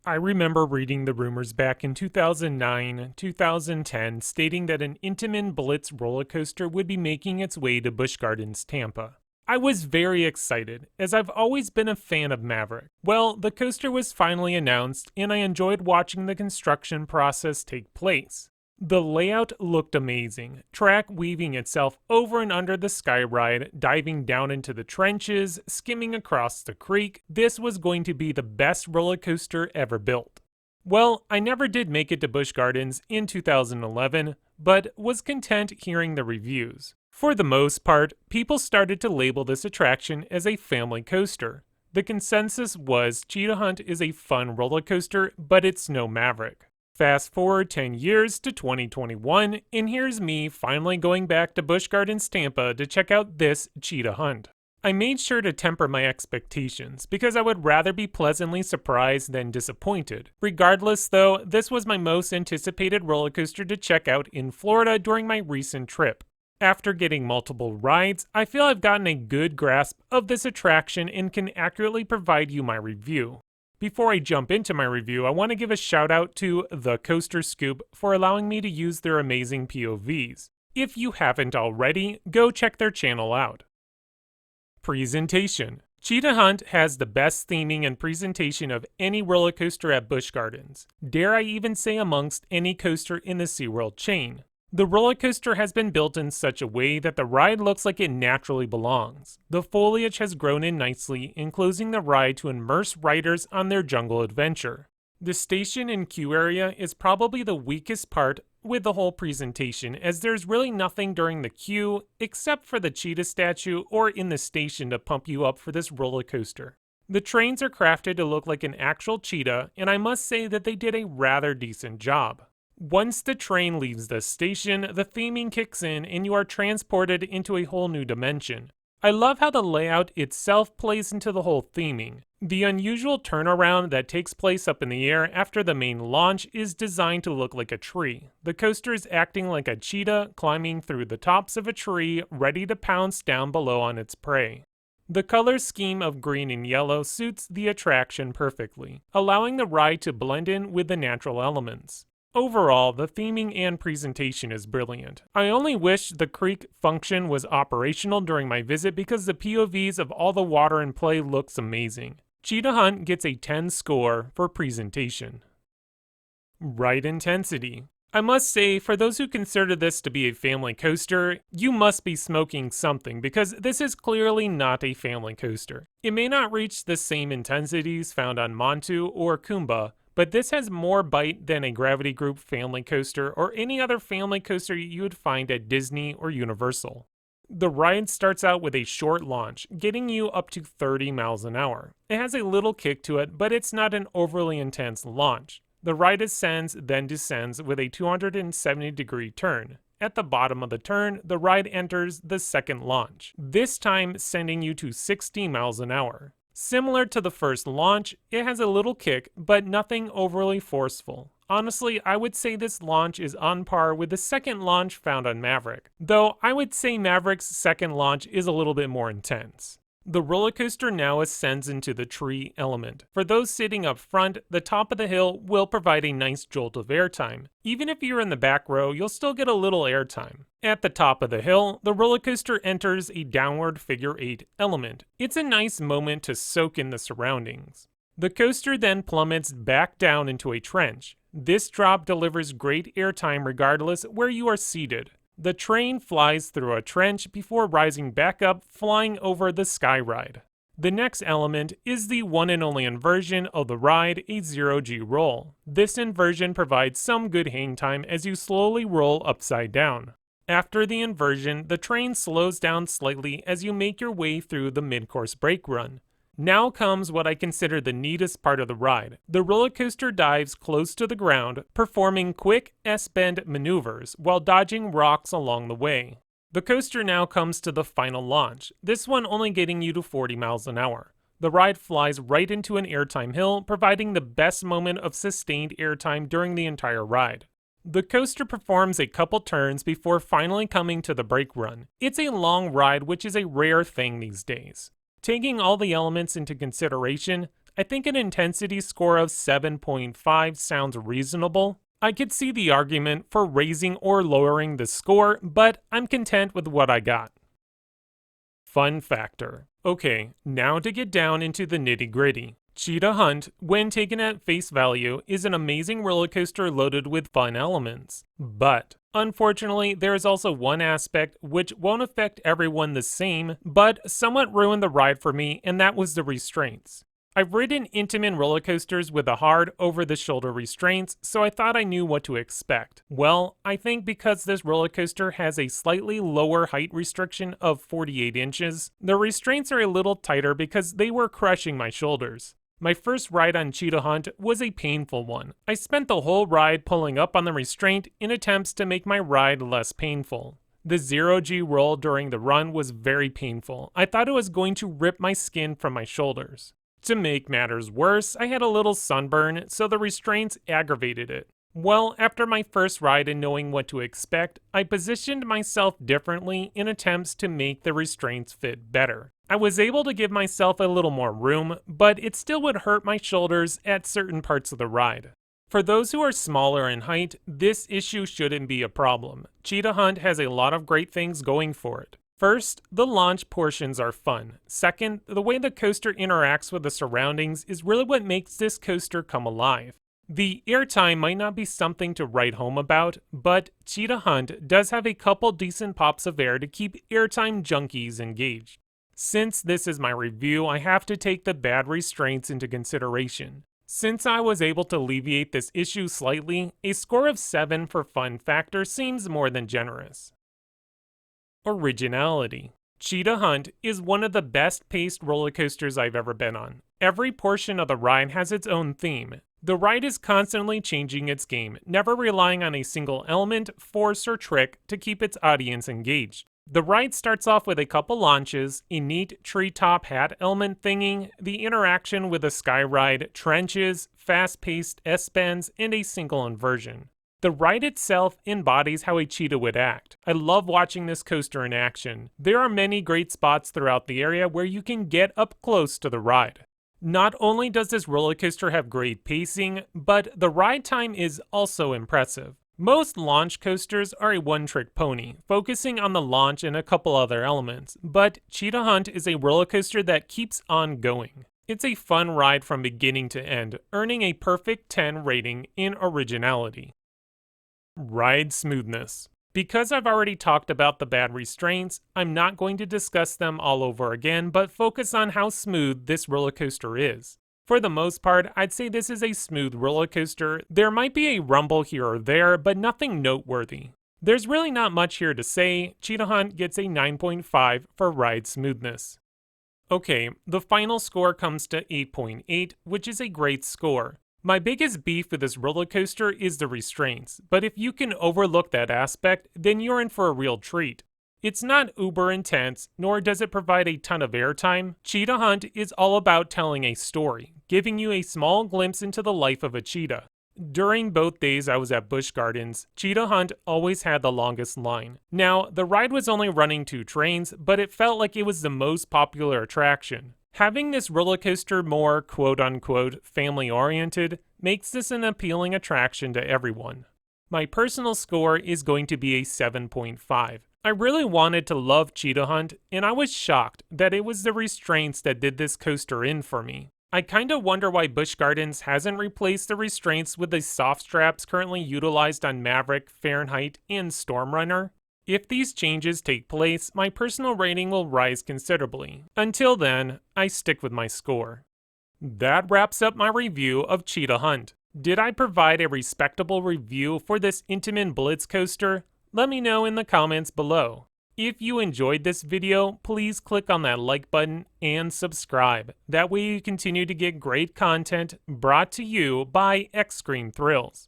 I remember reading the rumors back in 2009, 2010 stating that an Intamin Blitz roller coaster would be making its way to Busch Gardens, Tampa. I was very excited, as I've always been a fan of Maverick. Well, the coaster was finally announced, and I enjoyed watching the construction process take place. The layout looked amazing, track weaving itself over and under the sky ride, diving down into the trenches, skimming across the creek. This was going to be the best roller coaster ever built. Well, I never did make it to Busch Gardens in 2011, but was content hearing the reviews. For the most part, people started to label this attraction as a family coaster. The consensus was Cheetah Hunt is a fun roller coaster, but it's no Maverick. Fast forward 10 years to 2021, and here's me finally going back to Busch Gardens, Tampa to check out this Cheetah Hunt. I made sure to temper my expectations, because I would rather be pleasantly surprised than disappointed. Regardless though, this was my most anticipated roller coaster to check out in Florida during my recent trip. After getting multiple rides, I feel I've gotten a good grasp of this attraction and can accurately provide you my review. Before I jump into my review, I want to give a shout out to The Coaster Scoop for allowing me to use their amazing POVs. If you haven't already, go check their channel out. Presentation. Cheetah Hunt has the best theming and presentation of any roller coaster at Busch Gardens. Dare I even say amongst any coaster in the SeaWorld chain. The roller coaster has been built in such a way that the ride looks like it naturally belongs. The foliage has grown in nicely, enclosing the ride to immerse riders on their jungle adventure. The station and queue area is probably the weakest part with the whole presentation, as there's really nothing during the queue except for the cheetah statue or in the station to pump you up for this roller coaster. The trains are crafted to look like an actual cheetah, and I must say that they did a rather decent job. Once the train leaves the station, the theming kicks in and you are transported into a whole new dimension. I love how the layout itself plays into the whole theming. The unusual turnaround that takes place up in the air after the main launch is designed to look like a tree. The coaster is acting like a cheetah climbing through the tops of a tree, ready to pounce down below on its prey. The color scheme of green and yellow suits the attraction perfectly, allowing the ride to blend in with the natural elements. Overall, the theming and presentation is brilliant. I only wish the creek function was operational during my visit because the POVs of all the water in play looks amazing. Cheetah Hunt gets a 10 score for presentation. Ride intensity. I must say, for those who consider this to be a family coaster, you must be smoking something because this is clearly not a family coaster. It may not reach the same intensities found on Montu or Kumba, but this has more bite than a Gravity Group family coaster or any other family coaster you would find at Disney or Universal. The ride starts out with a short launch, getting you up to 30 miles an hour. It has a little kick to it, but it's not an overly intense launch. The ride ascends, then descends with a 270-degree turn. At the bottom of the turn, the ride enters the second launch, this time sending you to 60 miles an hour. Similar to the first launch, it has a little kick, but nothing overly forceful. Honestly, I would say this launch is on par with the second launch found on Maverick, though I would say Maverick's second launch is a little bit more intense. The roller coaster now ascends into the tree element. For those sitting up front, the top of the hill will provide a nice jolt of airtime. Even if you're in the back row, you'll still get a little airtime. At the top of the hill, the roller coaster enters a downward figure 8 element. It's a nice moment to soak in the surroundings. The coaster then plummets back down into a trench. This drop delivers great airtime regardless where you are seated. The train flies through a trench before rising back up, flying over the sky ride. The next element is the one and only inversion of the ride, a 0G roll. This inversion provides some good hang time as you slowly roll upside down. After the inversion, the train slows down slightly as you make your way through the mid-course brake run. Now comes what I consider the neatest part of the ride. The roller coaster dives close to the ground, performing quick S-bend maneuvers while dodging rocks along the way. The coaster now comes to the final launch, this one only getting you to 40 miles an hour. The ride flies right into an airtime hill, providing the best moment of sustained airtime during the entire ride. The coaster performs a couple turns before finally coming to the brake run. It's a long ride, which is a rare thing these days. Taking all the elements into consideration, I think an intensity score of 7.5 sounds reasonable. I could see the argument for raising or lowering the score, but I'm content with what I got. Fun factor. Okay, now to get down into the nitty-gritty. Cheetah Hunt, when taken at face value, is an amazing roller coaster loaded with fun elements. But, unfortunately, there is also one aspect which won't affect everyone the same, but somewhat ruined the ride for me, and that was the restraints. I've ridden Intamin roller coasters with the hard, over-the-shoulder restraints, so I thought I knew what to expect. Well, I think because this roller coaster has a slightly lower height restriction of 48 inches, the restraints are a little tighter because they were crushing my shoulders. My first ride on Cheetah Hunt was a painful one. I spent the whole ride pulling up on the restraint in attempts to make my ride less painful. The 0G roll during the run was very painful. I thought it was going to rip my skin from my shoulders. To make matters worse, I had a little sunburn, so the restraints aggravated it. Well, after my first ride and knowing what to expect, I positioned myself differently in attempts to make the restraints fit better. I was able to give myself a little more room, but it still would hurt my shoulders at certain parts of the ride. For those who are smaller in height, this issue shouldn't be a problem. Cheetah Hunt has a lot of great things going for it. First, the launch portions are fun. Second, the way the coaster interacts with the surroundings is really what makes this coaster come alive. The airtime might not be something to write home about, but Cheetah Hunt does have a couple decent pops of air to keep airtime junkies engaged. Since this is my review, I have to take the bad restraints into consideration. Since I was able to alleviate this issue slightly, a score of 7 for fun factor seems more than generous. Originality. Cheetah Hunt is one of the best paced roller coasters I've ever been on. Every portion of the ride has its own theme. The ride is constantly changing its game, never relying on a single element, force, or trick to keep its audience engaged. The ride starts off with a couple launches, a neat treetop hat element thingy, the interaction with a sky ride, trenches, fast-paced S-bends, and a single inversion. The ride itself embodies how a cheetah would act. I love watching this coaster in action. There are many great spots throughout the area where you can get up close to the ride. Not only does this roller coaster have great pacing, but the ride time is also impressive. Most launch coasters are a one-trick pony, focusing on the launch and a couple other elements, but Cheetah Hunt is a roller coaster that keeps on going. It's a fun ride from beginning to end, earning a perfect 10 rating in Originality. Ride smoothness. Because I've already talked about the bad restraints, I'm not going to discuss them all over again, but focus on how smooth this roller coaster is. For the most part, I'd say this is a smooth roller coaster. There might be a rumble here or there, but nothing noteworthy. There's really not much here to say. Cheetah Hunt gets a 9.5 for ride smoothness. Okay, the final score comes to 8.8, which is a great score. My biggest beef with this roller coaster is the restraints, but if you can overlook that aspect, then you're in for a real treat. It's not uber intense, nor does it provide a ton of airtime. Cheetah Hunt is all about telling a story, giving you a small glimpse into the life of a cheetah. During both days I was at Busch Gardens, Cheetah Hunt always had the longest line. Now, the ride was only running 2 trains, but it felt like it was the most popular attraction. Having this roller coaster more quote-unquote family-oriented makes this an appealing attraction to everyone. My personal score is going to be a 7.5. I really wanted to love Cheetah Hunt, and I was shocked that it was the restraints that did this coaster in for me. I kinda wonder why Busch Gardens hasn't replaced the restraints with the soft straps currently utilized on Maverick, Fahrenheit, and Stormrunner. If these changes take place, my personal rating will rise considerably. Until then, I stick with my score. That wraps up my review of Cheetah Hunt. Did I provide a respectable review for this Intamin Blitz coaster? Let me know in the comments below. If you enjoyed this video, please click on that like button and subscribe. That way you continue to get great content brought to you by Extreme Thrills.